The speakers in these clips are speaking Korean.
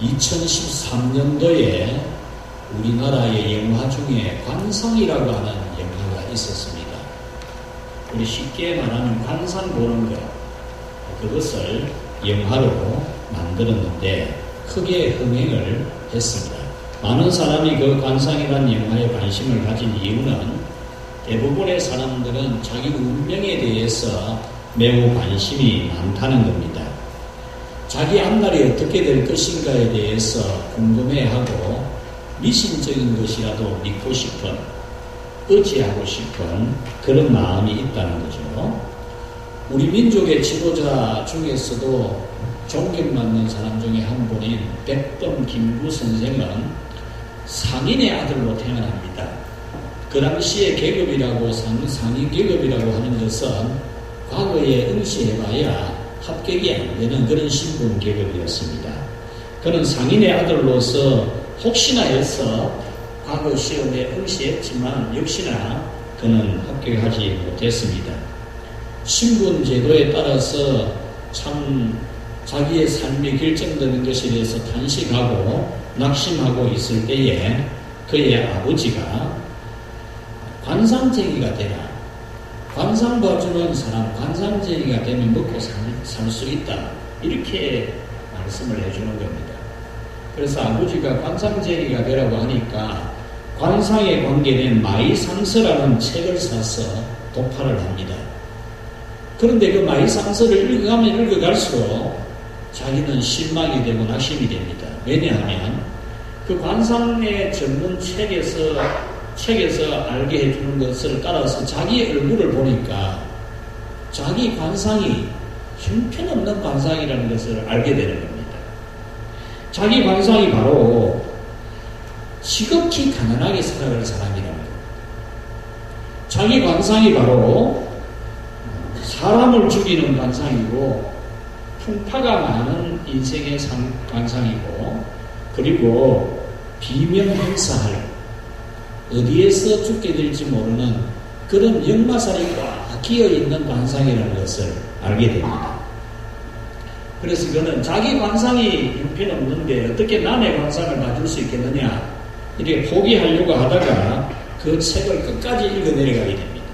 2013년도에 우리나라의 영화 중에 관상이라고 하는 영화가 있었습니다. 우리 쉽게 말하는 관상 보는 것, 그것을 영화로 만들었는데 크게 흥행을 했습니다. 많은 사람이 그 관상이라는 영화에 관심을 가진 이유는 대부분의 사람들은 자기 운명에 대해서 매우 관심이 많다는 겁니다. 자기 앞날이 어떻게 될 것인가에 대해서 궁금해하고 미신적인 것이라도 믿고 싶은, 의지하고 싶은 그런 마음이 있다는 거죠. 우리 민족의 지도자 중에서도 존경받는 사람 중에 한 분인 백범 김구 선생은 상인의 아들로 태어납니다. 그 당시에 계급이라고 상인 계급이라고 하는 것은 과거에 응시해봐야 합격이 안 되는 그런 신분 계급이었습니다. 그는 상인의 아들로서 혹시나 해서 과거 시험에 응시했지만 역시나 그는 합격하지 못했습니다. 신분 제도에 따라서 참 자기의 삶이 결정되는 것에 대해서 탄식하고 낙심하고 있을 때에 그의 아버지가 관상쟁이가 되라, 관상 봐주는 사람, 관상쟁이가 되면 먹고 살 수 있다, 이렇게 말씀을 해주는 겁니다. 그래서 아버지가 관상쟁이가 되라고 하니까 관상에 관계된 마이상서라는 책을 사서 독파를 합니다. 그런데 그 마이상서를 읽어가면 읽어갈수록 자기는 실망이 되고 낙심이 됩니다. 왜냐하면 그 관상의 전문 책에서 알게 해주는 것을 따라서 자기 얼굴을 보니까 자기 관상이 형편없는 관상이라는 것을 알게 되는 겁니다. 자기 관상이 바로 지극히 가난하게 살아갈 사람이라는 겁니다. 자기 관상이 바로 사람을 죽이는 관상이고 풍파가 많은 인생의 관상이고, 그리고 비명행사할, 어디에서 죽게 될지 모르는 그런 역마살이 꽉 끼어있는 관상이라는 것을 알게 됩니다. 그래서 그는 자기 관상이 형편없는데 어떻게 남의 관상을 봐줄 수 있겠느냐, 이렇게 포기하려고 하다가 그 책을 끝까지 읽어 내려가게 됩니다.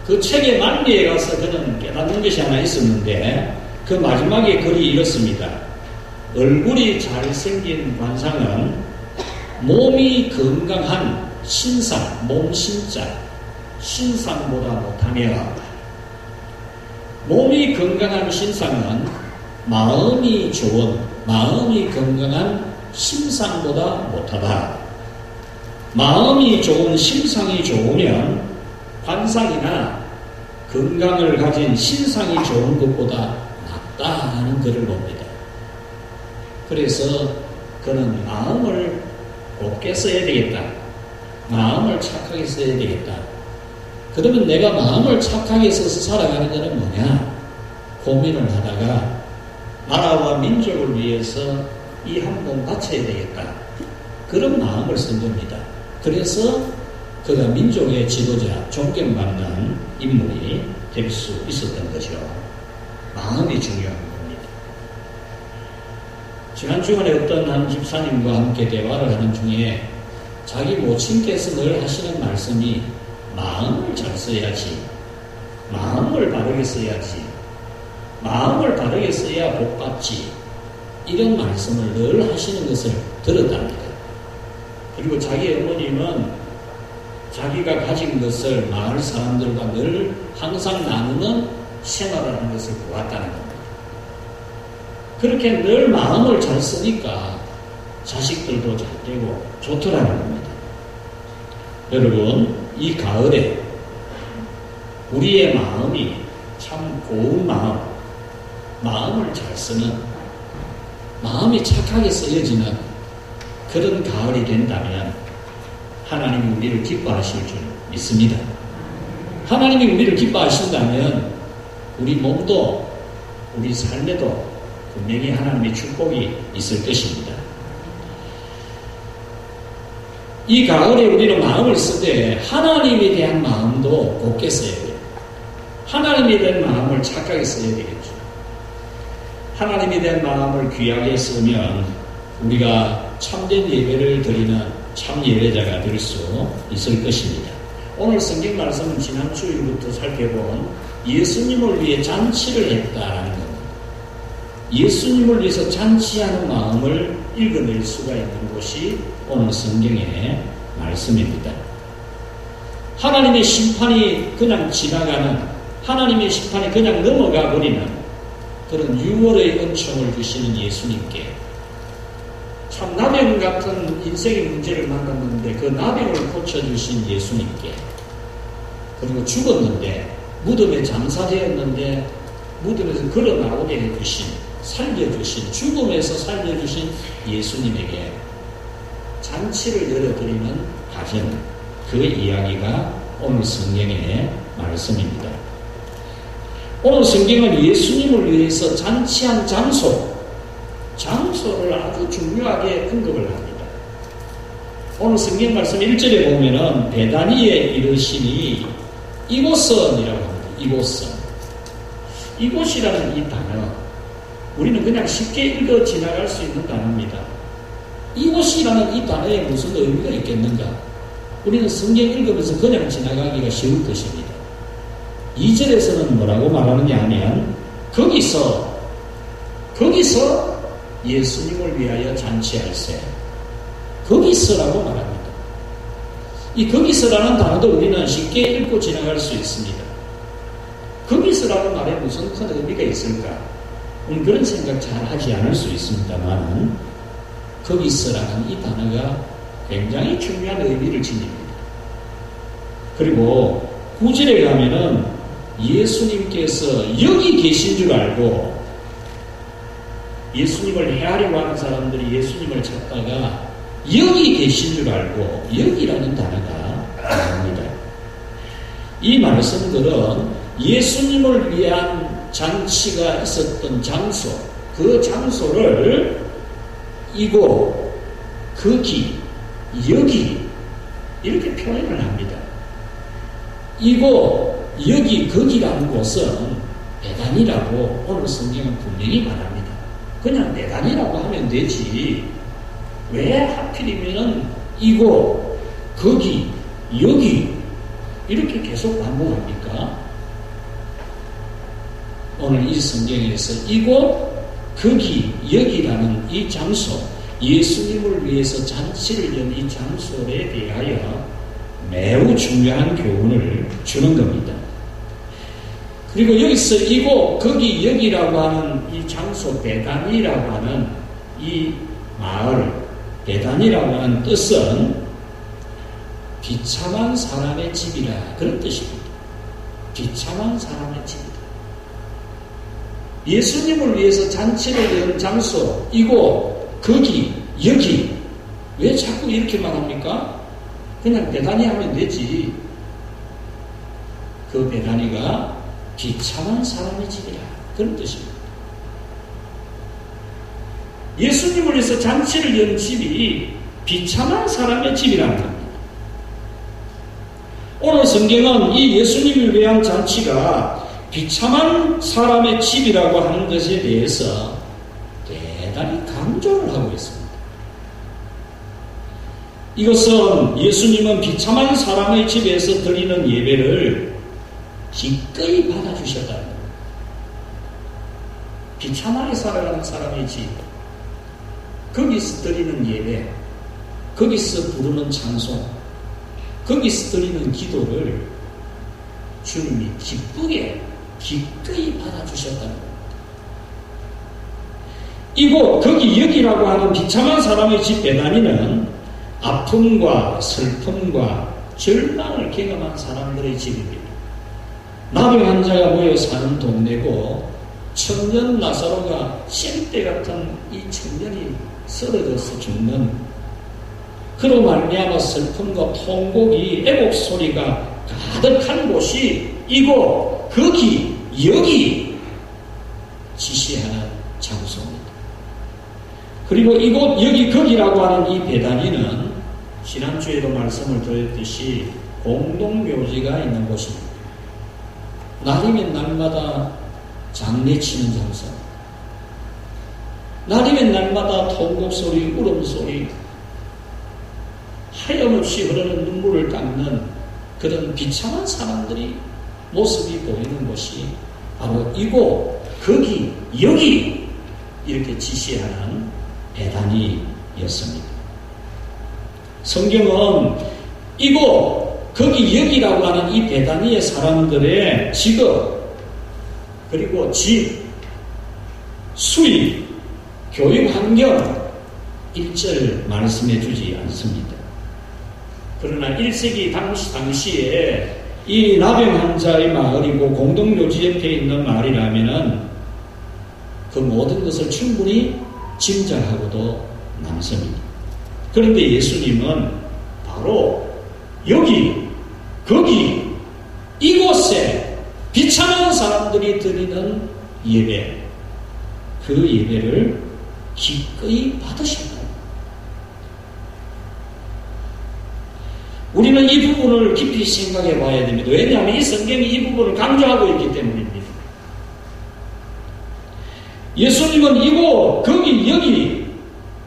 그 책의 만리에 가서 그는 깨닫는 것이 하나 있었는데, 그 마지막에 글이 이렇습니다. 얼굴이 잘생긴 관상은 몸이 건강한 신상, 몸 신자, 신상보다 못하며, 몸이 건강한 신상은 마음이 좋은, 마음이 건강한 심상보다 못하다. 마음이 좋은 심상이 좋으면 관상이나 건강을 가진 신상이 좋은 것보다 낫다는 글을 봅니다. 그래서 그는 마음을 곱게 써야 되겠다, 마음을 착하게 써야 되겠다. 그러면 내가 마음을 착하게 써서 살아가는 것은 뭐냐 고민을 하다가 나라와 민족을 위해서 이 한 번 바쳐야 되겠다, 그런 마음을 쓴 겁니다. 그래서 그가 민족의 지도자, 존경받는 인물이 될 수 있었던 거죠. 마음이 중요한 겁니다. 지난 주간에 어떤 한 집사님과 함께 대화를 하는 중에 자기 모친께서 늘 하시는 말씀이 마음을 잘 써야지, 마음을 바르게 써야지, 마음을 바르게 써야 복 받지, 이런 말씀을 늘 하시는 것을 들었답니다. 그리고 자기 어머님은 자기가 가진 것을 마을 사람들과 늘 항상 나누는 생활하는 것을 보았다는 겁니다. 그렇게 늘 마음을 잘 쓰니까 자식들도 잘 되고 좋더라는 겁니다. 여러분, 이 가을에 우리의 마음이 참 고운 마음을 잘 쓰는, 마음이 착하게 쓰여지는 그런 가을이 된다면 하나님이 우리를 기뻐하실 줄 믿습니다. 하나님이 우리를 기뻐하신다면 우리 몸도 우리 삶에도 분명히 하나님의 축복이 있을 것입니다. 이 가을에 우리는 마음을 쓰되 하나님에 대한 마음도 곱게 써야 돼요. 하나님에 대한 마음을 착하게 써야 되겠죠. 하나님에 대한 마음을 귀하게 쓰면 우리가 참된 예배를 드리는 참 예배자가 될 수 있을 것입니다. 오늘 성경 말씀은 지난 주일부터 살펴본 예수님을 위해 잔치를 했다라는 겁니다. 예수님을 위해서 잔치하는 마음을 읽어낼 수가 있는 곳이 오늘 성경의 말씀입니다. 하나님의 심판이 그냥 지나가는, 하나님의 심판이 그냥 넘어가 버리는 그런 6월의 은총을 주시는 예수님께, 참 나병 같은 인생의 문제를 만났는데 그 나병을 고쳐주신 예수님께, 그리고 죽었는데 무덤에 장사되었는데 무덤에서 걸어 나오게 해주신, 살려주신, 죽음에서 살려주신 예수님에게 잔치를 열어드리는 가정, 그 이야기가 오늘 성경의 말씀입니다. 오늘 성경은 예수님을 위해서 잔치한 장소를 아주 중요하게 언급을 합니다. 오늘 성경 말씀 1절에 보면은 베다니에 이르시니 이곳은이라고 합니다. 이곳이라는 이 단어, 우리는 그냥 쉽게 읽어 지나갈 수 있는 단어입니다. 이곳이라는 이 단어에 무슨 의미가 있겠는가? 우리는 성경 읽으면서 그냥 지나가기가 쉬울 것입니다. 2절에서는 뭐라고 말하느냐 하면 거기서 예수님을 위하여 잔치할세, 거기서라고 말합니다. 이 거기서라는 단어도 우리는 쉽게 읽고 지나갈 수 있습니다. 거기서라는 말에 무슨 큰 의미가 있을까? 그런 생각 잘 하지 않을 수 있습니다만, 거기서라는 이 단어가 굉장히 중요한 의미를 지닙니다. 그리고 9절에 가면은 예수님께서 여기 계신 줄 알고, 예수님을 헤아리고 하는 사람들이 예수님을 찾다가 여기 계신 줄 알고, 여기라는 단어가 나옵니다. 이 말씀들은 예수님을 위한 잔치가 있었던 장소, 그 장소를 이곳, 거기, 여기 이렇게 표현을 합니다. 이곳, 여기, 거기라는 곳은 베단이라고 오늘 성경은 분명히 말합니다. 그냥 베단이라고 하면 되지 왜 하필이면은 이곳, 거기, 여기 이렇게 계속 반복합니까? 오늘 이 성경에서 이곳, 거기, 여기라는 이 장소, 예수님을 위해서 잔치를 연 이 장소에 대하여 매우 중요한 교훈을 주는 겁니다. 그리고 여기서 이곳, 거기, 여기라고 하는 이 장소, 베단이라고 하는 이 마을, 베단이라고 하는 뜻은 비참한 사람의 집이라, 그런 뜻입니다. 비참한 사람의 집이다. 예수님을 위해서 잔치를 연 장소, 이곳, 거기, 여기 왜 자꾸 이렇게 말합니까? 그냥 베다니 하면 되지. 그 베다니가 비참한 사람의 집이라, 그런 뜻입니다. 예수님을 위해서 잔치를 연 집이 비참한 사람의 집이라는 겁니다. 오늘 성경은 이 예수님을 위한 잔치가 비참한 사람의 집이라고 하는 것에 대해서 대단히 강조를 하고 있습니다. 이것은 예수님은 비참한 사람의 집에서 드리는 예배를 기꺼이 받아주셨다는 겁니다. 비참하게 살아가는 사람의 집, 거기서 드리는 예배, 거기서 부르는 찬송, 거기서 드리는 기도를 주님이 기쁘게 기꺼이 받아주셨다는 겁니다. 이곳, 거기, 여기라고 하는 비참한 사람의 집 베다니는 아픔과 슬픔과 절망을 경험한 사람들의 집입니다. 나병 환자가 모여 사는 동네고, 청년 나사로가 쇳대 같은 이 청년이 쓰러져서 죽는, 그로 말미암아 슬픔과 통곡이, 애곡 소리가 가득한 곳이 이곳, 거기, 여기 지시하는 장소입니다. 그리고 이곳, 여기, 거기라고 하는 이 베다니는 지난주에도 말씀을 드렸듯이 공동묘지가 있는 곳입니다. 날이면 날마다 장례치는 장소, 날이면 날마다 통곡소리, 울음소리, 하염없이 흐르는 눈물을 닦는 그런 비참한 사람들이 모습이 보이는 곳이 바로 이곳, 거기, 여기 이렇게 지시하는 베다니였습니다. 성경은 이곳, 거기, 여기라고 하는 이 베다니의 사람들의 직업, 그리고 집, 수입, 교육 환경 일절 말씀해 주지 않습니다. 그러나 1세기 당시에 이 나병 환자의 마을이고 공동묘지 옆에 있는 마을이라면 그 모든 것을 충분히 짐작하고도 남습니다. 그런데 예수님은 바로 여기, 거기, 이곳에 비참한 사람들이 드리는 예배, 그 예배를 기꺼이 받으셨다. 우리는 이 부분을 깊이 생각해 봐야 됩니다. 왜냐하면 이 성경이 이 부분을 강조하고 있기 때문입니다. 예수님은 이곳, 거기, 여기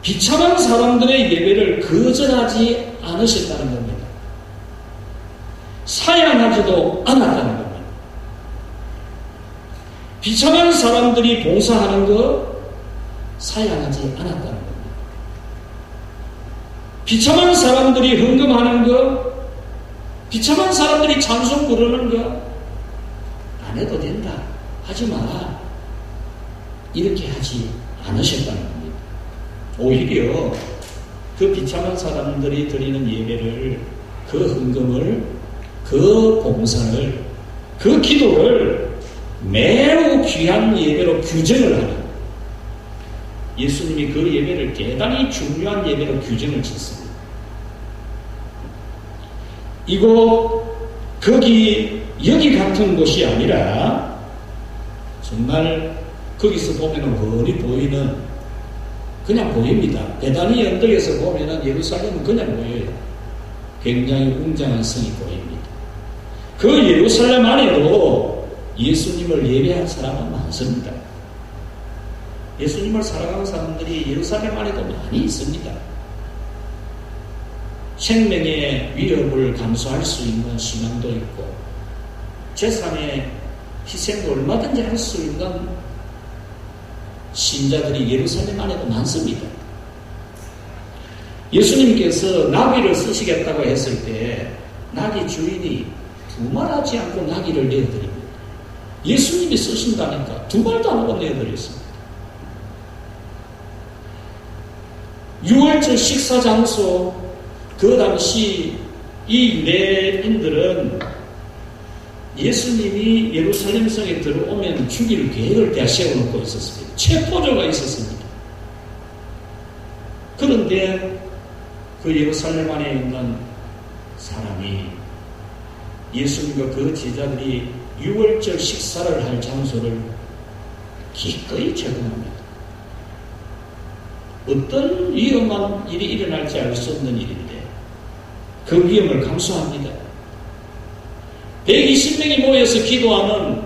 비참한 사람들의 예배를 거절하지 않으셨다는 겁니다. 사양하지도 않았다는 겁니다. 비참한 사람들이 봉사하는 것 사양하지 않았다는 겁니다. 비참한 사람들이 헌금하는 것, 비참한 사람들이 찬송 부르는 것 안 해도 된다, 하지 마라, 이렇게 하지 않으셨다는 겁니다. 오히려 그 비참한 사람들이 드리는 예배를, 그 헌금을, 그 봉사를, 그 기도를 매우 귀한 예배로 규정을 하는, 예수님이 그 예배를 대단히 중요한 예배로 규정을 짓습니다. 이곳, 거기, 여기 같은 곳이 아니라 정말 거기서 보면 훤히 보이는, 그냥 보입니다. 베다니 언덕에서 보면 예루살렘은 그냥 보여요. 굉장히 웅장한 성이 보입니다. 그 예루살렘 안에도 예수님을 예배한 사람은 많습니다. 예수님을 사랑하는 사람들이 예루살렘 안에도 많이 있습니다. 생명의 위협을 감수할 수 있는 신앙도 있고, 재산의 희생도 얼마든지 할 수 있는 신자들이 예루살렘 안에도 많습니다. 예수님께서 나귀를 쓰시겠다고 했을 때 나귀 주인이 두말하지 않고 나귀를 내어드립니다. 예수님이 쓰신다니까 두 말도 안 하고 내어드렸습니다. 6월절 식사 장소, 그 당시 이 유대인들은 예수님이 예루살렘 성에 들어오면 죽일 계획을 다 세워놓고 있었습니다. 체포조가 있었습니다. 그런데 그 예루살렘 안에 있는 사람이 예수님과 그 제자들이 6월절 식사를 할 장소를 기꺼이 제공합니다. 어떤 위험한 일이 일어날지 알 수 없는 일인데 그 위험을 감수합니다. 120명이 모여서 기도하는,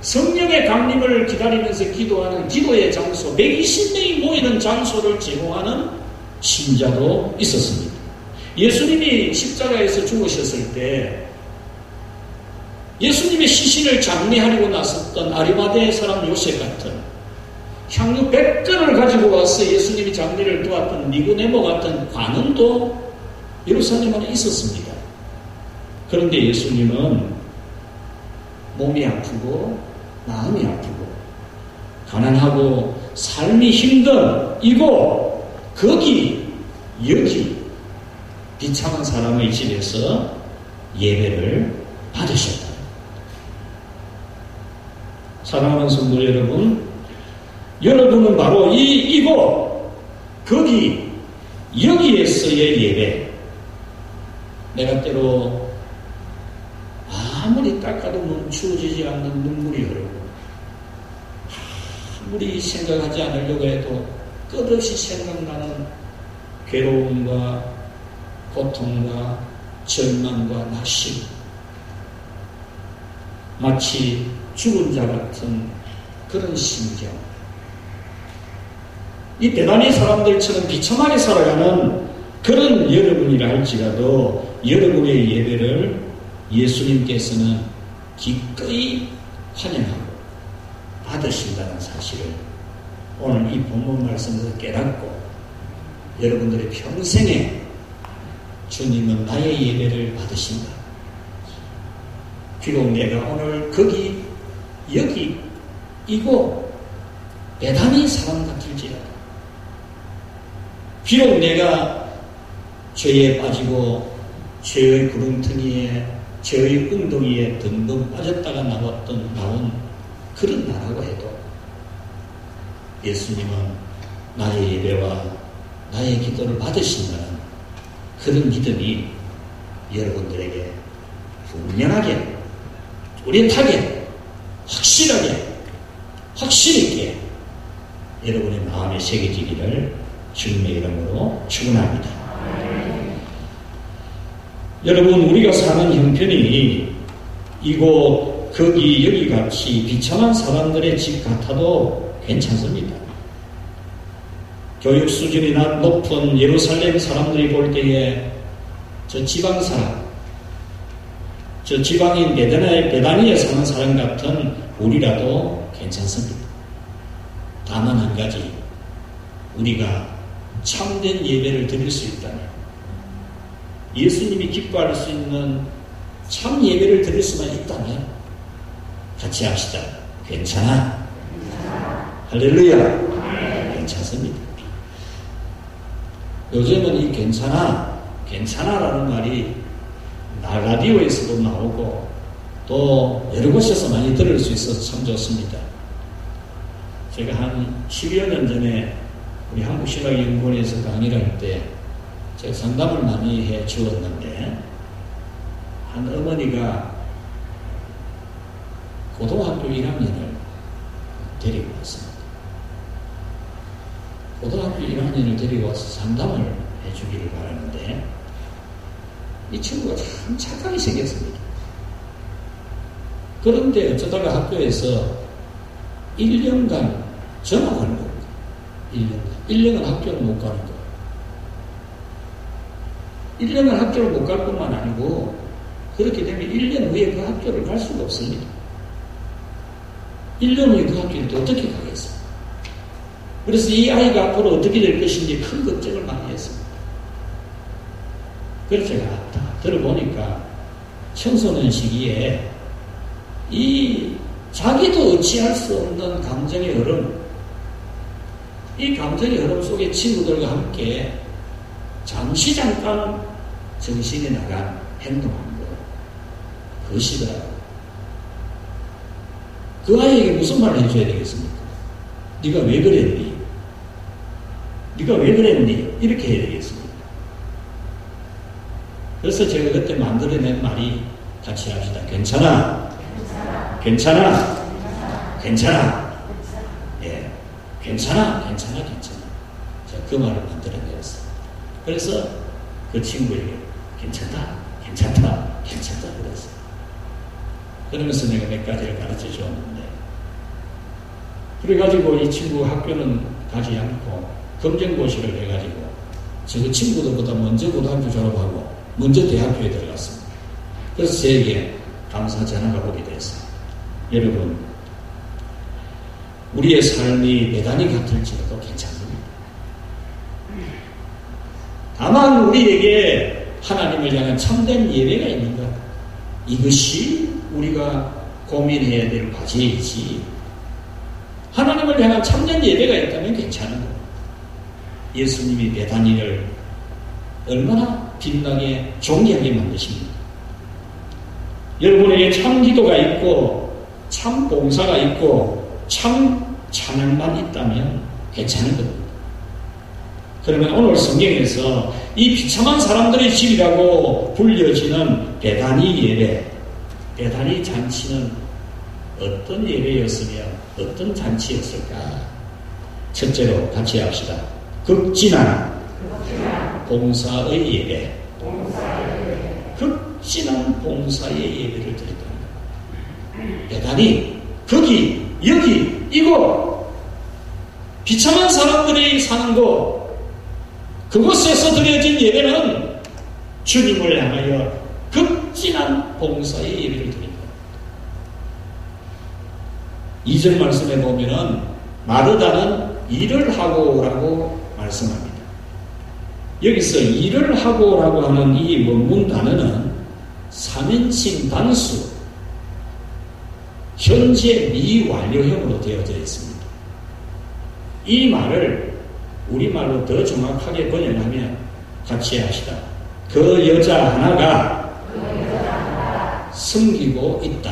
성령의 강림을 기다리면서 기도하는 기도의 장소, 120명이 모이는 장소를 제공하는 신자도 있었습니다. 예수님이 십자가에서 죽으셨을 때 예수님의 시신을 장례하려고 나섰던 아리마대의 사람 요셉 같은, 향유 100건을 가지고 와서 예수님이 장례를 도왔던 니고데모 같은 관원도 예루살렘 안에 있었습니다. 그런데 예수님은 몸이 아프고 마음이 아프고 가난하고 삶이 힘든 이곳, 거기, 여기 비참한 사람의 집에서 예배를 받으셨다. 사랑하는 성도 여러분, 여러분은 바로 이곳, 거기, 여기에서의 예배, 내가 때로 아무리 닦아도 멈추어지지 않는 눈물이 흐르고, 아무리 생각하지 않으려고 해도 끝없이 생각나는 괴로움과 고통과 절망과 낙심, 마치 죽은 자 같은 그런 심정, 이 대단히 사람들처럼 비참하게 살아가는 그런 여러분이라 할지라도 여러분의 예배를 예수님께서는 기꺼이 환영하고 받으신다는 사실을 오늘 이 본문 말씀에서 깨닫고 여러분들의 평생에 주님은 나의 예배를 받으신다. 비록 내가 오늘 거기 여기 이곳 대단히 사람 같을지라도 비록 내가 죄에 빠지고 죄의 구름텅이에 죄의 웅덩이에 덩덩 빠졌다가 나온 그런 나라고 해도 예수님은 나의 예배와 나의 기도를 받으신다는 그런 믿음이 여러분들에게 분명하게 뚜렷하게 확실히 있게 여러분의 마음에 새겨지기를 주님의 이름으로 축원합니다. 여러분, 우리가 사는 형편이 이곳 거기 여기 같이 비참한 사람들의 집 같아도 괜찮습니다. 교육 수준이 높은 예루살렘 사람들이 볼 때에 저 지방 사람, 저 지방인 베다니에 사는 사람 같은 우리라도 괜찮습니다. 다만 한 가지, 우리가 참된 예배를 드릴 수 있다면, 예수님이 기뻐할 수 있는 참 예배를 드릴 수만 있다면 같이 합시다. 괜찮아. 할렐루야. 괜찮습니다. 요즘은 이 괜찮아라는 말이 라디오에서도 나오고 또 여러 곳에서 많이 들을 수 있어서 참 좋습니다. 제가 한 10여 년 전에 우리 한국신학연구원에서 강의를 할 때 제가 상담을 많이 해 주었는데 한 어머니가 고등학교 1학년을 데리고 왔습니다. 고등학교 1학년을 데리고 와서 상담을 해주기를 바라는데 이 친구가 참 착하게 생겼습니다. 그런데 어쩌다가 학교에서 1년간 전학을 못 가요. 1년간 학교를 못 가는 거예요. 1년간 학교를 못 갈 뿐만 아니고 그렇게 되면 1년 후에 그 학교를 갈 수가 없습니다. 1년 후에 그 학교를 또 어떻게 가겠어요? 그래서 이 아이가 앞으로 어떻게 될 것인지 큰 걱정을 많이 했습니다. 그래서 제가 다 들어보니까 청소년 시기에 이 자기도 어찌할 수 없는 감정의 흐름, 이 감정의 흐름 속에 친구들과 함께 잠시 잠깐 정신이 나간 행동한 거, 그것이더라고요. 그 아이에게 무슨 말을 해줘야 되겠습니까? 네가 왜 그랬니? 네가 왜 그랬니? 이렇게 해야 되겠습니까? 그래서 제가 그때 만들어낸 말이 같이 합시다. 괜찮아. 괜찮아. 괜찮아. 예. 괜찮아. 제가 그 말을 만들어내었어요. 그래서 그 친구에게 괜찮다. 그랬어요. 그러면서 내가 몇 가지를 가르쳐 줬는데, 그래가지고 이 친구 학교는 가지 않고 검정고시를 해가지고 저 친구들보다 먼저 고등학교 졸업하고 먼저 대학교에 들어갔습니다. 그래서 저에게 감사 전화가 오게 됐어요. 여러분, 우리의 삶이 대단히 같을지라도 괜찮습니다. 다만 우리에게 하나님을 향한 참된 예배가 있는가? 이것이 우리가 고민해야 될 과제이지. 하나님을 향한 참된 예배가 있다면 괜찮은 거예요. 예수님이 베다니를 얼마나 빛나게 존귀하게 만드십니까? 여러분에게 참 기도가 있고 참 봉사가 있고 참 찬양만 있다면 괜찮은 겁니다. 그러면 오늘 성경에서 이 비참한 사람들의 집이라고 불려지는 베다니 예배, 베다니 잔치는 어떤 예배였으며 어떤 잔치였을까? 첫째로 같이 합시다. 극진한 봉사의 예배. 극진한 봉사의 예배를 드렸다. 베다니, 거기, 여기, 이곳 비참한 사람들이 사는 곳, 그곳에서 드려진 예배는 주님을 향하여 극진한 봉사의 예배를 드립니다. 2절 말씀에 보면은 마르다는 일을 하고라고 말씀합니다. 여기서 일을 하고라고 하는 이 원문 단어는 3인칭 단수, 현재 미완료형으로 되어져 있습니다. 이 말을 우리말로 더 정확하게 번역하면 같이 합시다. 그 여자 하나가 섬기고 있다.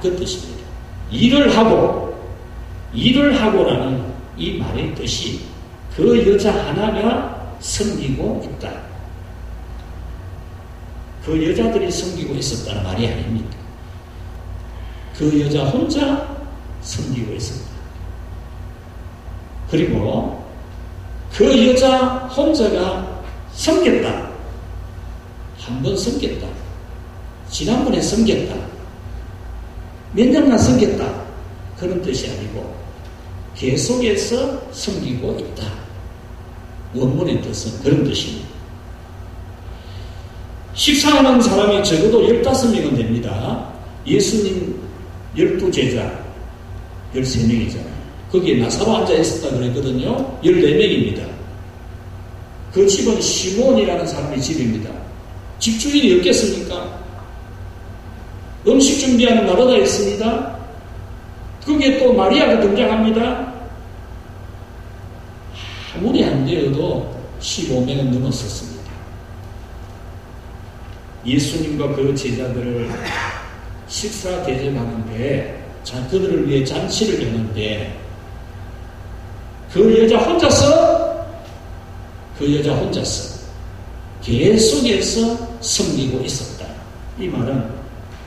그 뜻입니다. 일을 하고라는 이 말의 뜻이 그 여자 하나가 섬기고 있다. 그 여자들이 섬기고 있었다는 말이 아닙니다. 그 여자 혼자 섬기고 있었다. 그리고 그 여자 혼자가 섬겼다. 한 번 섬겼다. 지난번에 섬겼다. 몇 년간 섬겼다. 그런 뜻이 아니고 계속해서 섬기고 있다. 원문의 뜻은 그런 뜻입니다. 식사하는 사람이 적어도 15명은 됩니다. 예수님 12제자 13명이잖아요. 거기에 나사로 앉아 있었다 그랬거든요. 14명입니다. 그 집은 시몬이라는 사람의 집입니다. 집주인이 없겠습니까? 음식 준비하는 마르다 있습니다. 거기에 또 마리아가 등장합니다. 아무리 안 되어도 15명은 넘었었습니다. 예수님과 그 제자들을 식사 대접하는데, 그들을 위해 잔치를 하는데 그 여자 혼자서 계속해서 섬기고 있었다. 이 말은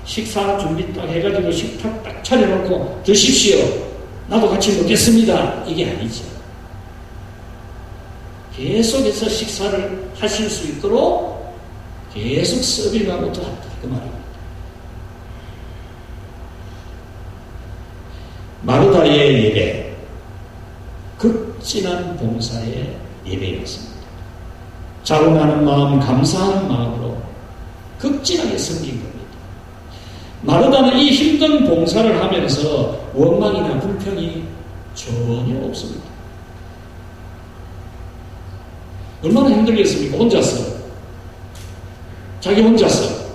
식사 준비 딱 해가지고 식탁 딱 차려놓고 드십시오. 나도 같이 먹겠습니다. 이게 아니죠. 계속해서 식사를 하실 수 있도록 계속 서빙하고 도왔다. 그 말입니다. 마르다의 예배, 극진한 봉사의 예배였습니다. 자원하는 마음, 감사하는 마음으로 극진하게 섬긴 겁니다. 마르다는 이 힘든 봉사를 하면서 원망이나 불평이 전혀 없습니다. 얼마나 힘들겠습니까? 혼자서. 자기 혼자서.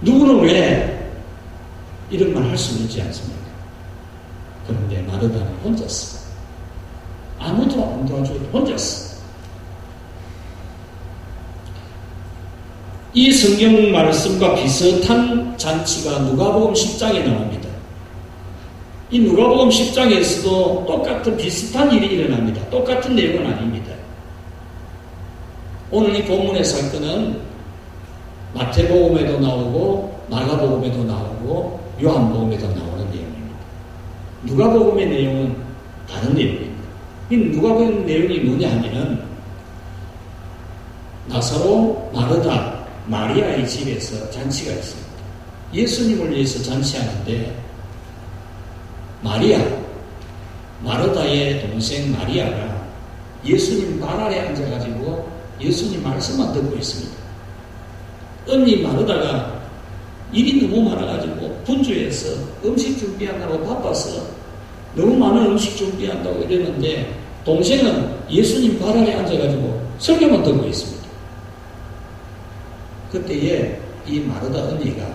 누구는 왜 이런 말 할 수는 있지 않습니까? 그런데 마르다는 혼자서. 아무도 안 도와줘도 혼자서. 이 성경 말씀과 비슷한 잔치가 누가복음 10장에 나옵니다. 이 누가복음 10장에서도 똑같은 비슷한 일이 일어납니다. 똑같은 내용은 아닙니다. 오늘 이 본문의 사건은 마태복음에도 나오고 마가복음에도 나오고 요한복음에도 나오는 내용입니다. 누가복음의 내용은 다른 내용입니다. 이 누가복음 내용이 뭐냐 하면은 나사로, 마르다, 마리아의 집에서 잔치가 있습니다. 예수님을 위해서 잔치하는데 마리아, 마르다의 동생 마리아가 예수님 발 아래 앉아가지고 예수님 말씀만 듣고 있습니다. 언니 마르다가 일이 너무 많아가지고 분주해서 음식 준비한다고 바빠서 너무 많은 음식 준비한다고 이러는데 동생은 예수님 발 아래 앉아가지고 설교만 듣고 있습니다. 그때에 이 마르다 언니가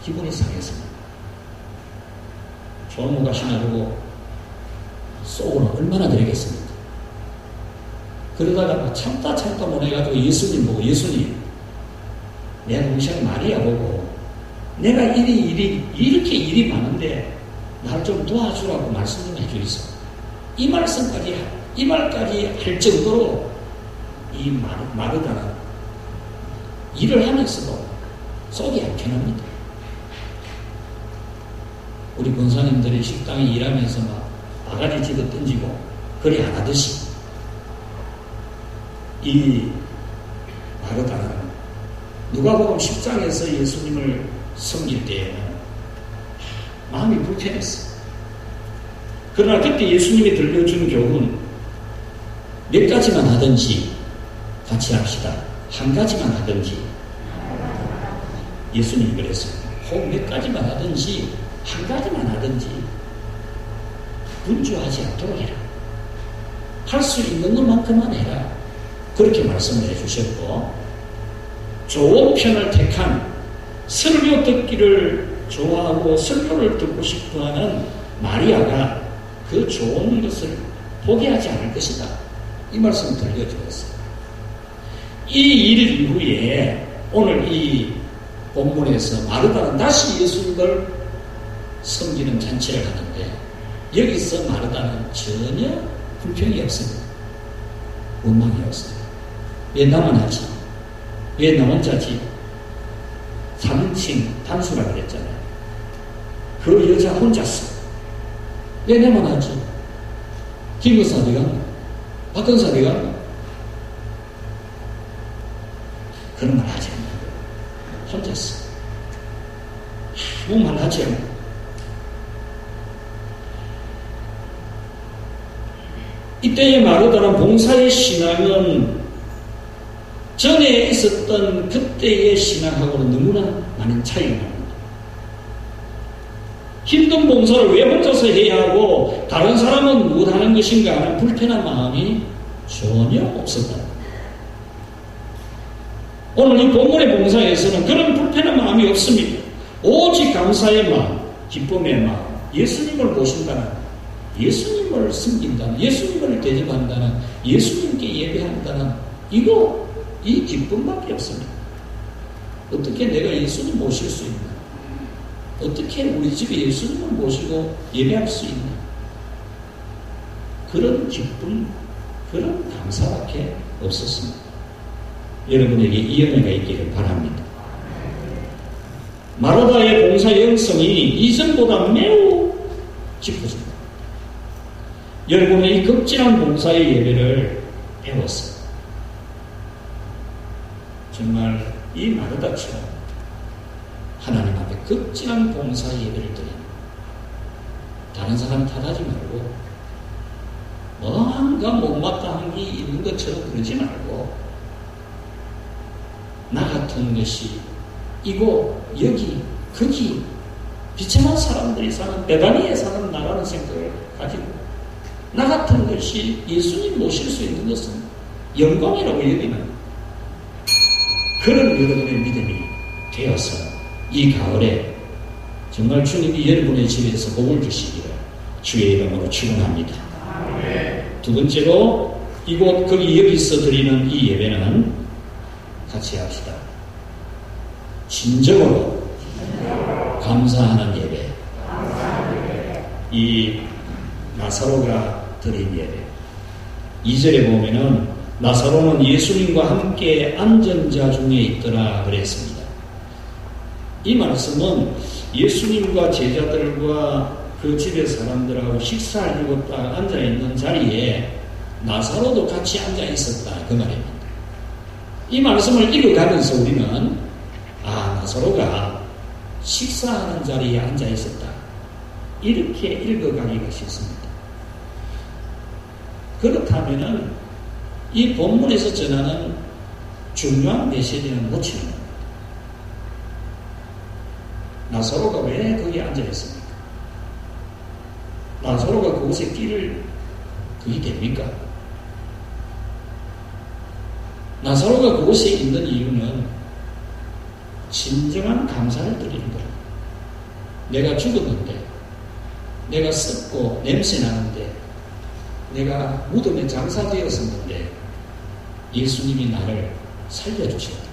기분이 상했습니다. 조모가 신하고 속으로 얼마나 그러겠습니까? 그러다가 참다 못해가지고 예수님 보고, 예수님, 내 동생 마리아 보고 내가 이렇게 일이 많은데 날 좀 도와주라고 말씀 좀 해주겠어. 이 말까지 할 정도로 이 마르다는 일을 하면서도 속이 안 편합니다. 우리 권사님들이 식당에 일하면서 막 바가지 집어 던지고 그리 안 하듯이 이 마르다는 누가복음 10장에서 예수님을 섬길 때에는 마음이 불편했어. 그러나 그때 예수님이 들려준 교훈, 몇 가지만 하든지 같이 합시다. 한 가지만 하든지. 예수님이 그랬어요. 혹 몇 가지만 하든지 한 가지만 하든지 분주하지 않도록 해라. 할 수 있는 것만큼만 해라. 그렇게 말씀을 해주셨고, 좋은 편을 택한 설교 듣기를 좋아하고 설교를 듣고 싶어하는 마리아가 그 좋은 것을 포기하지 않을 것이다. 이 말씀을 들려주었어요. 이 일 이후에 오늘 이 본문에서 마르다는 다시 예수님을 섬기는 잔치를 하는데, 여기서 마르다는 전혀 불평이 없습니다. 원망이 없어요. 왜 나만 하지? 왜 나 혼자지? 3인칭 단수라 그랬잖아요. 그 여자 혼자서 왜 내만 하지? 김의사 어디 갔나? 박근사 어디 갔나? 그런 말 하지 않는 거예요. 혼자서 아무 말 하지 않고. 이때의 마르다는 봉사의 신앙은 전에 있었던 그때의 신앙하고는 너무나 많은 차이가 납니다. 힘든 봉사를 왜 혼자서 해야 하고 다른 사람은 못하는 것인가 하는 불편한 마음이 전혀 없었다. 오늘 이 본문의 봉사에서는 그런 불편한 마음이 없습니다. 오직 감사의 마음, 기쁨의 마음, 예수님을 모신다는, 예수님을 섬긴다는, 예수님을 대접한다는, 예수님께 예배한다는 이 기쁨밖에 없습니다. 어떻게 내가 예수님 모실 수 있나? 어떻게 우리 집에 예수님을 모시고 예배할 수 있나? 그런 기쁨, 그런 감사밖에 없었습니다. 여러분에게 이 은혜가 있기를 바랍니다. 마르다의 봉사 영성이 이전보다 매우 깊어집니다. 여러분의 이 극진한 봉사의 예배를 배웠어요. 정말 이 마르다처럼 하나님 앞에 극진한 봉사 예배를 드립니다. 다른 사람 탓하지 말고 뭔가 못마땅한 게 있는 것처럼 그러지 말고 나 같은 것이 이곳 여기 거기 비참한 사람들이 사는 베다니에 사는 나라는 생각을 가지고 나 같은 것이 예수님 모실 수 있는 것은 영광이라고 여기는 그런 여러분의 믿음이 되어서 이 가을에 정말 주님이 여러분의 집에서 복을 주시기를 주의 이름으로 축원합니다. 두 번째로 이곳 거기 여기서 드리는 이 예배는 같이 합시다. 진정으로 감사하는 예배. 이 나사로가 드린 예배. 2절에 보면은 나사로는 예수님과 함께 앉은 자 중에 있더라 그랬습니다. 이 말씀은 예수님과 제자들과 그 집의 사람들하고 식사하려고 딱 앉아있는 자리에 나사로도 같이 앉아 있었다 그 말입니다. 이 말씀을 읽어가면서 우리는 나사로가 식사하는 자리에 앉아 있었다 이렇게 읽어가기가 쉽습니다. 그렇다면은 이 본문에서 전하는 중요한 메시지는 놓치는 겁니다. 나사로가 왜 거기에 앉아 있습니까? 나사로가 그곳에 끼를 그게 됩니까? 나사로가 그곳에 있는 이유는 진정한 감사를 드리는 겁니다. 내가 죽었는데, 내가 썩고 냄새 나는데, 내가 무덤에 장사되었었는데 예수님이 나를 살려주셨다.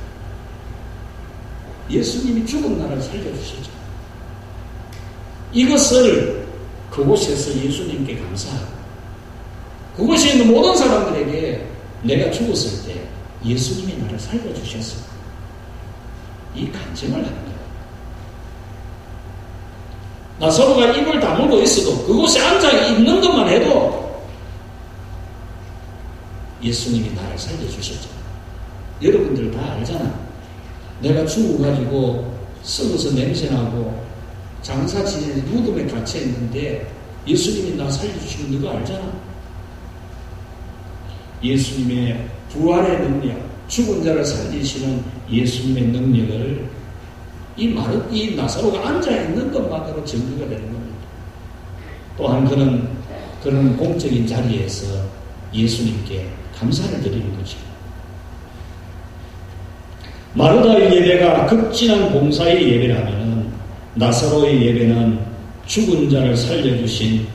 예수님이 죽은 나를 살려주셨죠. 이것을 그곳에서 예수님께 감사하고 그곳에 있는 모든 사람들에게 내가 죽었을 때 예수님이 나를 살려주셨어. 이 간증을 하는 거예요. 나사로가 입을 다물고 있어도 그곳에 앉아 있는 것만 해도 예수님이 나를 살려주셨죠. 여러분들 다 알잖아. 내가 죽어가지고 썩어서 냄새나고 장사 지내서 무덤에 갇혀 있는데 예수님이 나 살려주시는 거 알잖아. 예수님의 부활의 능력, 죽은 자를 살리시는 예수님의 능력을 이 나사로가 앉아있는 것만으로 증거가 되는 겁니다. 또한 그런 공적인 자리에서 예수님께 감사를 드리는 거죠. 마르다의 예배가 극진한 봉사의 예배라면 나사로의 예배는 죽은 자를 살려주신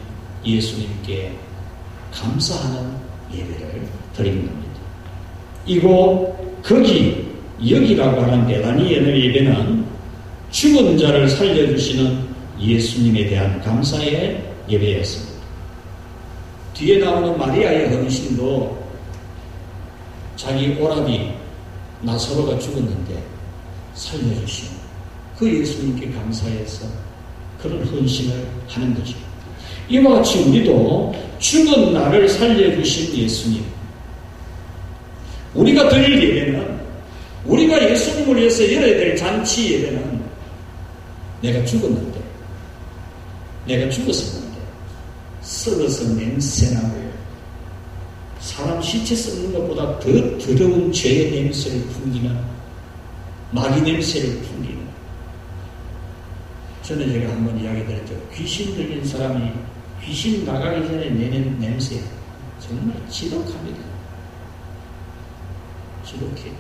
예수님께 감사하는 예배를 드리는 겁니다. 이곳 여기라고 하는 베다니의 예배는 죽은 자를 살려주시는 예수님에 대한 감사의 예배였습니다. 뒤에 나오는 마리아의 헌신도 자기 오라비 나사로가 죽었는데 살려주신 그 예수님께 감사해서 그런 헌신을 하는 거죠. 이와 같이 우리도 죽은 나를 살려주신 예수님, 우리가 드릴 예배는, 우리가 예수님을 위해서 열어야 될 잔치 예배는 내가 죽었는데, 내가 죽었었는데 썩어서 냄새나고 사람 시체 썩는 것보다 더 더러운 죄의 냄새를 풍기는, 마귀 냄새를 풍기는, 전에 제가 한번 이야기 드렸죠. 귀신 들린 사람이 귀신 나가기 전에 내는 냄새 정말 지독합니다. 지독해.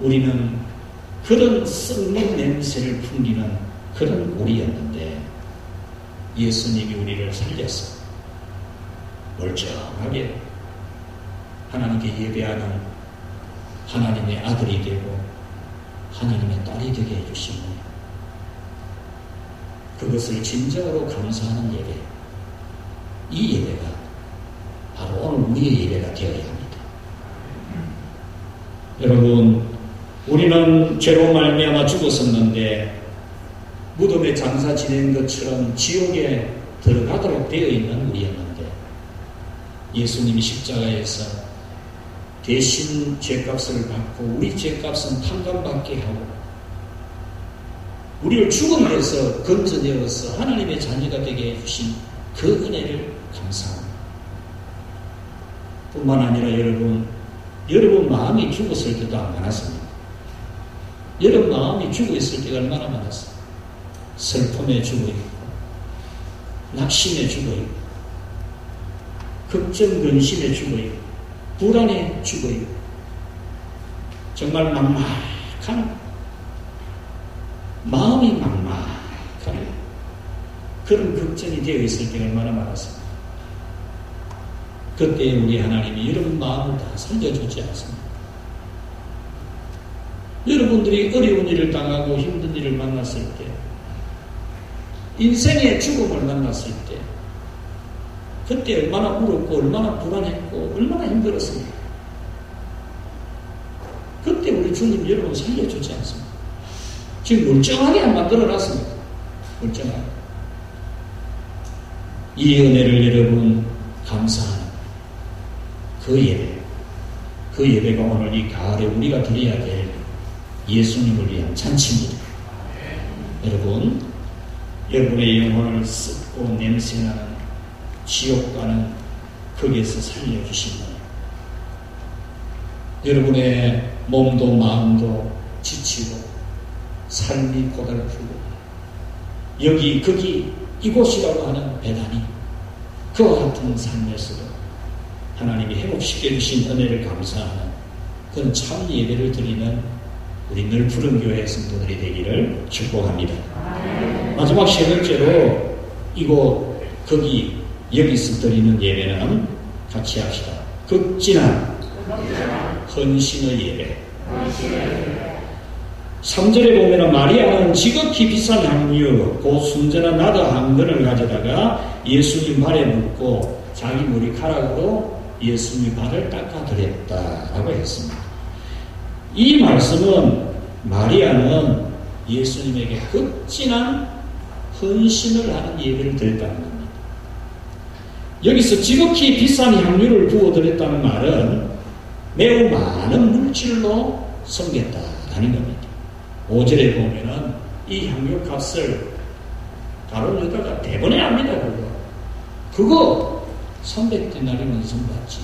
우리는 그런 썩는 냄새를 풍기는 그런 우리였는데 예수님이 우리를 살려서 멀쩡하게 하나님께 예배하는 하나님의 아들이 되고 하나님의 딸이 되게 해주신 거예요. 그것을 진정으로 감사하는 예배, 이 예배가 바로 오늘 우리의 예배가 되어야 합니다. 여러분, 우리는 죄로 말미암아 죽었었는데 무덤에 장사 지낸 것처럼 지옥에 들어가도록 되어 있는 우리였는데 예수님이 십자가에서 대신 죄값을 받고 우리 죄값은 탕감받게 하고 우리를 죽은 데서 건져내어서 하나님의 자녀가 되게 해주신 그 은혜를 감사합니다. 뿐만 아니라 여러분 마음이 죽었을 때도 안 많았습니다. 여러분 마음이 죽어 있을 때가 얼마나 많았어요. 슬픔에 죽어 있고 낙심에 죽어 있고 걱정 근심에 죽어 있고 불안에 죽어 있고 정말 막막한 마음이 막막한 그런 걱정이 되어 있을 때가 얼마나 많았습니다. 그때 우리 하나님이 여러분 마음을 다 살려주지 않습니다. 여러분들이 어려운 일을 당하고 힘든 일을 만났을 때 인생의 죽음을 만났을 때 그때 얼마나 울었고 얼마나 불안했고 얼마나 힘들었습니까? 그때 우리 주님 여러분 살려주지 않습니다. 지금 멀쩡하게 안 만들어놨습니다. 멀쩡하게. 이 은혜를 여러분 감사하는 그 예배가 오늘 이 가을에 우리가 드려야 될 예수님을 위한 잔치입니다. 여러분의 영혼을 썩고 냄새나는 지옥 가는 거기에서 살려주신 거예요. 여러분의 몸도 마음도 지치고 삶이 고달프고 여기 거기 이곳이라고 하는 배단이 그와 같은 삶에서도 하나님이 회복시켜 주신 은혜를 감사하는 그런 참 예배를 드리는 우리 늘 푸른 교회 성도들이 되기를 축복합니다. 마지막 세 번째로 이곳 거기 여기서 드리는 예배는 같이 합시다. 극진한 헌신의 예배. 3절에 보면 마리아는 지극히 비싼 향유 곧 순전한 나다 한 근을 가져다가 예수님 발에 묻고 자기 머리카락으로 예수님 발을 닦아드렸다라고 했습니다. 이 말씀은 마리아는 예수님에게 극진한 헌신을 하는 예배를 드렸다는 겁니다. 여기서 지극히 비싼 향유를 부어드렸다는 말은 매우 많은 물질로 섬겼다라는 겁니다. 5절에 보면은 이 향유 값을 가룟 유다가 대번에 합니다. 그거 300데나리면 선받지.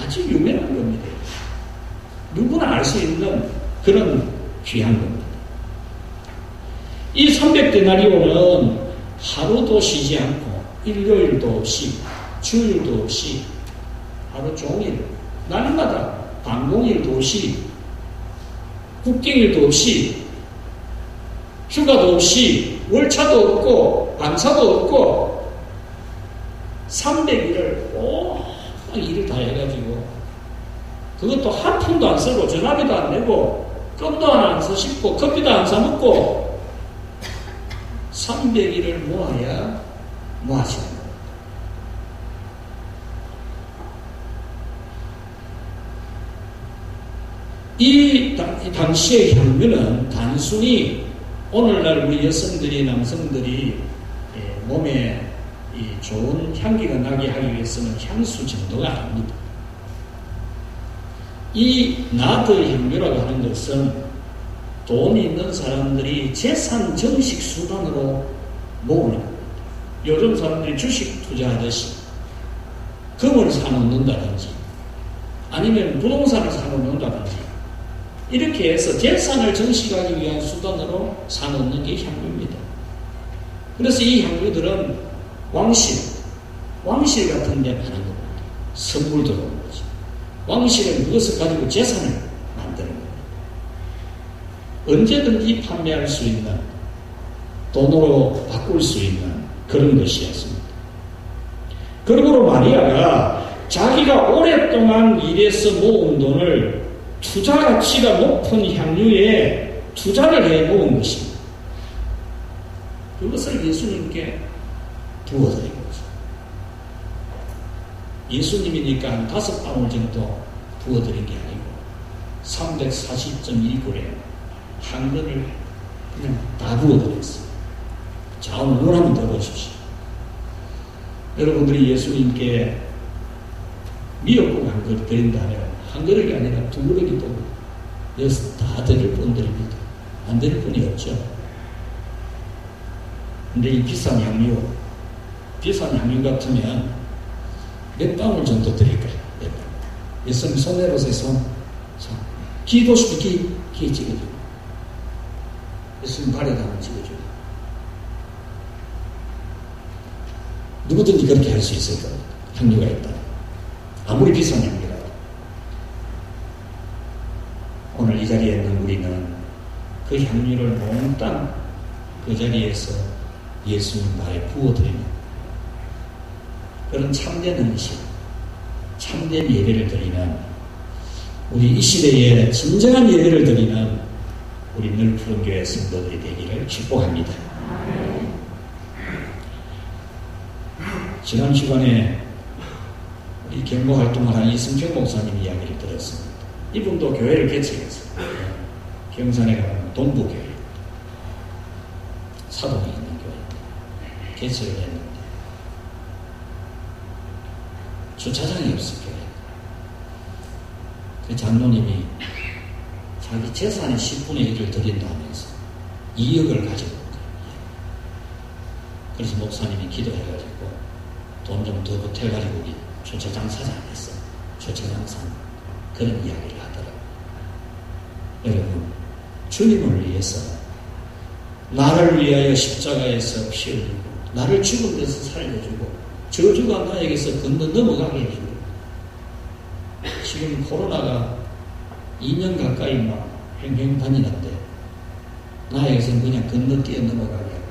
아주 유명한 겁니다. 누구나 알 수 있는 그런 귀한 겁니다. 이 300데나리온은 하루도 쉬지 않고 일요일도 없이 주일도 없이 하루 종일 날마다 방공일도 없이 국경일도 없이 휴가도 없이 월차도 없고 반차도 없고 300일을 꼭 일을 다 해가지고 그것도 한 푼도 안 쓰고 전화비도 안 내고 껌도 하나 안 사십고 커피도 안 사먹고 300일을 모아야 모아지는 겁니다. 이 당시의 향유는 단순히 오늘날 우리 여성들이 남성들이 몸에 좋은 향기가 나게 하기 위해서는 향수 정도가 아닙니다. 이 나드 향유라고 하는 것은 돈이 있는 사람들이 재산 정식 수단으로 모으는 겁니다. 요즘 사람들이 주식 투자하듯이 금을 사놓는다든지 아니면 부동산을 사놓는다든지 이렇게 해서 재산을 정식하기 위한 수단으로 사놓는 게 향유입니다. 그래서 이 향유들은 왕실 같은 데 많은 겁니다. 선물 들어오는 거지. 왕실은 그것을 가지고 재산을 만드는 겁니다. 언제든지 판매할 수 있는, 돈으로 바꿀 수 있는 그런 것이었습니다. 그러므로 마리아가 자기가 오랫동안 일해서 모은 돈을 투자 가치가 높은 향유에 투자를 해 모은 것입니다. 그것을 예수님께 부어드린 거죠. 예수님이니까 한 5방울 정도 부어드린 게 아니고 340.1g에 한 근을 그냥 다 부어드렸어요. 자, 오늘 눈 한번 떠보십시오. 여러분들이 예수님께 미역국 한 그릇 드린다면 한 그릇이 아니라 2그릇이도 여기서 다 드릴 분들입니다. 안 드릴 분이 없죠. 근데 이 비싼 향유 같으면 몇 방울 정도 드릴까요? 몇 방울. 예수님 손 내려서 기도시키 기 찍어주고 예수님 발에다 한번 찍어주고 누구든지 그렇게 할 수 있을 겁니다. 향유가 있다. 아무리 비싼 향유라도. 오늘 이 자리에 있는 우리는 그 향유를 몽땅 그 자리에서 예수님 발에 부어드립니다. 그런 참된 음식, 참된 예배를 드리는 우리 이 시대에 진정한 예배를 드리는 우리 늘푸른교회 성도들이 되기를 축복합니다. 지난 시간에 우리 경고 활동을 한 이승평 목사님 이야기를 들었습니다. 이분도 교회를 개척했어요. 경산에 가면 동부교회, 사동에 있는 교회 개척을 했는데 주차장이 없었어요. 그 장로님이 자기 재산의 10분의 1을 드린다면서 2억을 가지고 온 거예요. 그래서 목사님이 기도해가지고 돈 좀 더 보태가지고 주차장 사장했어. 주차장 산 그런 이야기를 하더라고요. 여러분, 주님을 위해서 나를 위하여 십자가에서 피 흘리고 나를 죽은 데서 살려주고 저주가 나에게서 건너 넘어가게 해주고 지금 코로나가 2년 가까이 막 횡행 다니는데 나에게서는 그냥 건너뛰어 넘어가게 하고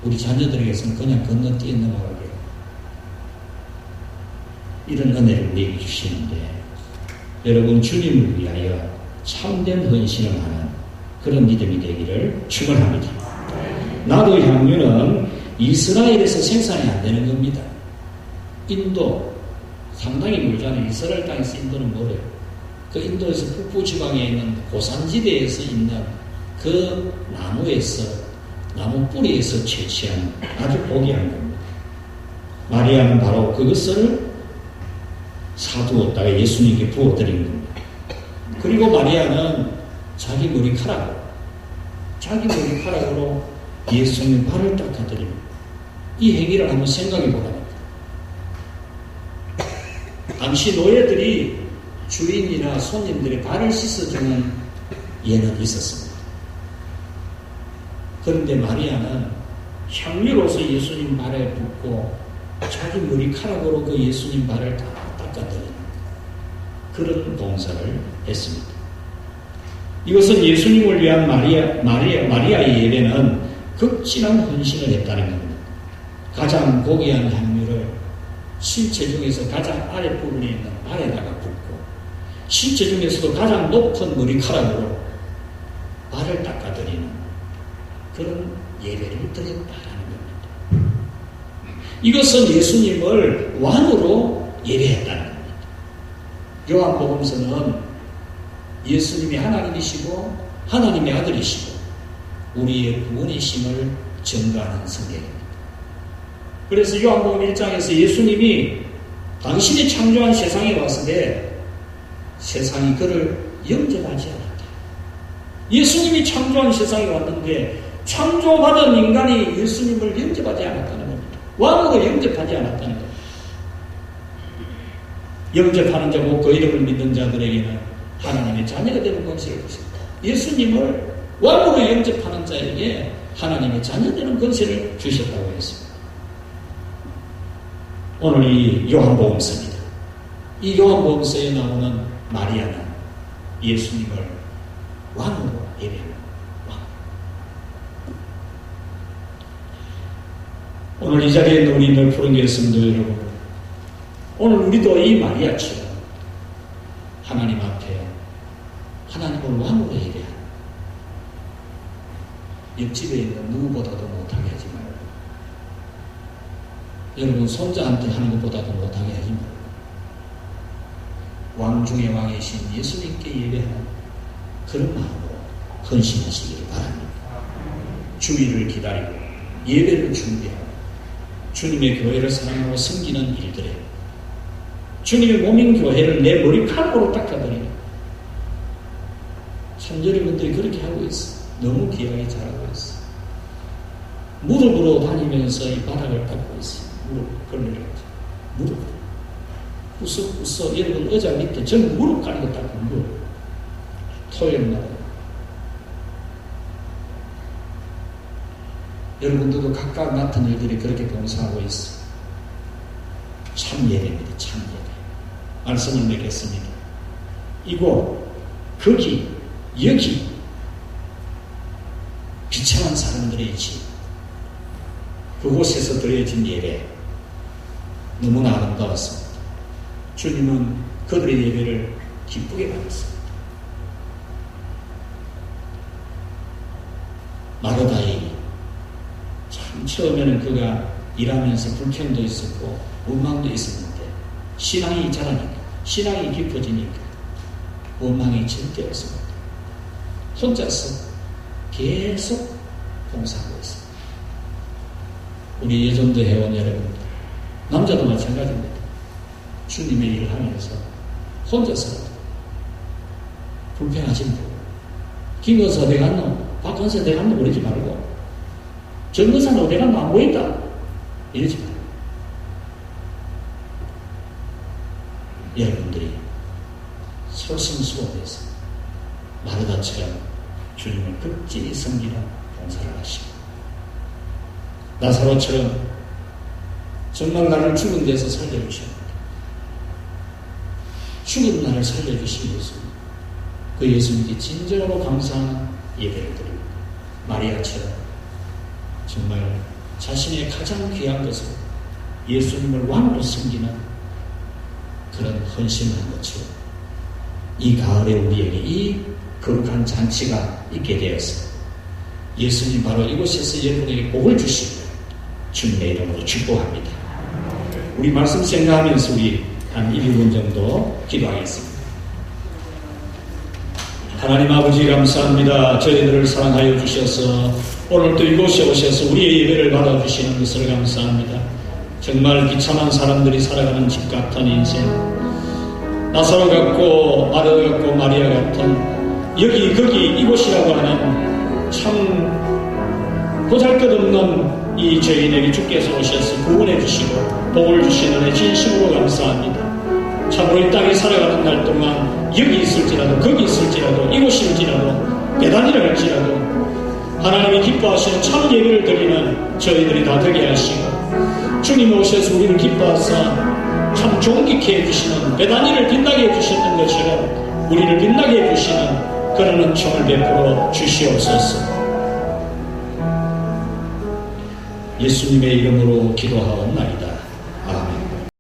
우리 자녀들에게서는 그냥 건너뛰어 넘어가게 하고 이런 은혜를 우리에게 주시는데 여러분 주님을 위하여 참된 헌신을 하는 그런 믿음이 되기를 축원합니다. 나도 향유는 이스라엘에서 생산이 안 되는 겁니다. 인도 상당히 멀잖아요. 이스라엘 땅에서 인도는 멀어요. 그 인도에서 북부 지방에 있는 고산지대에서 있는 그 나무 뿌리에서 채취한 아주 고귀한 겁니다. 마리아는 바로 그것을 사두었다가 예수님께 부어드린 겁니다. 그리고 마리아는 자기 머리카락으로 예수님의 발을 닦아드립니다. 이 행위를 한번 생각해 보랍니다. 당시 노예들이 주인이나 손님들의 발을 씻어주는 예는 있었습니다. 그런데 마리아는 향유로서 예수님 발에 붓고 자기 머리카락으로 그 예수님 발을 다 닦아드리는 그런 봉사를 했습니다. 이것은 예수님을 위한 마리아의 예배는 극진한 헌신을 했다는 겁니다. 가장 고귀한 향유를 신체 중에서 가장 아랫부분에 있는 발에다가 붓고 신체 중에서도 가장 높은 머리카락으로 발을 닦아드리는 그런 예배를 드렸다는 겁니다. 이것은 예수님을 왕으로 예배했다는 겁니다. 요한복음서는 예수님이 하나님이시고 하나님의 아들이시고 우리의 구원이심을 증거하는 성경입니다. 그래서 요한복음 1장에서 예수님이 당신이 창조한 세상에 왔을 때 세상이 그를 영접하지 않았다. 예수님이 창조한 세상에 왔는데 창조받은 인간이 예수님을 영접하지 않았다는 겁니다. 왕으로 영접하지 않았다는 겁니다. 영접하는 자고 그 이름을 믿는 자들에게는 하나님의 자녀가 되는 권세를 주십니다. 예수님을 왕으로 영접하는 자에게 하나님의 자녀 되는 권세를 주셨다고 했습니다. 오늘 이 요한복음서입니다. 이 요한복음서에 나오는 마리아는 예수님을 왕으로 예배합니다. 오늘 이 자리에 있는 우리 늘 푸른 교회 성도 여러분, 오늘 우리도 이 마리아처럼 하나님 앞에 하나님을 왕으로 예배하는 옆집에 있는 누구보다도 못하게 하지 말고 여러분 손자한테 하는 것보다도 못하게 하지 말고 왕 중의 왕이신 예수님께 예배하는 그런 마음으로 헌신하시기를 바랍니다. 주일을 기다리고 예배를 준비하고 주님의 교회를 사랑하고 섬기는 일들에 주님의 몸인 교회를 내 머리카락으로 닦아드리는 참 여러분들이 그렇게 하고 있어. 너무 귀하게 잘하고 있어. 무릎으로 다니면서 이 바닥을 닦고 있어. 무릎 걸리려고 무릎 후석 여러분 의자 밑에 전부 무릎 가리고 닦고 무릎 토요일마다 여러분들도 각각 맡은 일들이 그렇게 봉사하고 있어. 참 예배입니다. 참 예배. 말씀을 맺겠습니다. 이곳, 거기, 여기 비참한 사람들의 집 그곳에서 드려진 예배 너무나 아름다웠습니다. 주님은 그들의 예배를 기쁘게 받았습니다. 마르다이 참 처음에는 그가 일하면서 불평도 있었고 원망도 있었는데 신앙이 자라니까 신앙이 깊어지니까 원망이 절대 없습니다. 혼자서 계속 봉사하고 있습니다. 우리 예전도 회원 여러분 남자도 마찬가지입니다. 주님의 일을 하면서 혼자서라도 불평하시는 거예요. 김건사 어디 갔노? 박건사 어디 갔노? 그러지 말고 정건사는 어디 갔노? 안 보인다? 이러지 말고 여러분들이 솔선수범해서 마르다처럼 주님을 극진히 섬기는 봉사를 하시고 나사로처럼 정말 나를 죽은 데서 살려주십니다. 죽은 나를 살려주신 예수님, 그 예수님께 진정으로 감사하는 예배를 드립니다. 마리아처럼 정말 자신의 가장 귀한 것을 예수님을 왕으로 섬기는 그런 헌신을 한 것처럼 이 가을에 우리에게 이 거룩한 잔치가 있게 되어서 예수님 바로 이곳에서 여러분에게 복을 주시고 주님의 이름으로 축복합니다. 우리 말씀 생각하면서 우리 한 1분 정도 기도하겠습니다. 하나님 아버지 감사합니다. 저희들을 사랑하여 주셔서 오늘 또 이곳에 오셔서 우리의 예배를 받아주시는 것을 감사합니다. 정말 비참한 사람들이 살아가는 집 같은 인생 나사로 같고 마르다 같고 마리아 같은 여기 거기 이곳이라고 하는 참 보잘것없는 이 저희에게 주께서 오셔서 구원해 주시고 복을 주시는 데 진심으로 감사합니다. 참으로 이 땅에 살아가는 날 동안 여기 있을지라도 거기 있을지라도 이곳일지라도 배단이라 할지라도 하나님이 기뻐하시는 참 예배를 드리는 저희들이 다 되게 하시고 주님 오셔서 우리를 기뻐하사 참 존귀케 해주시는 배단이를 빛나게 해주셨던 것처럼 우리를 빛나게 해주시는 그런 은총을 베풀어 주시옵소서. 예수님의 이름으로 기도하옵나이다.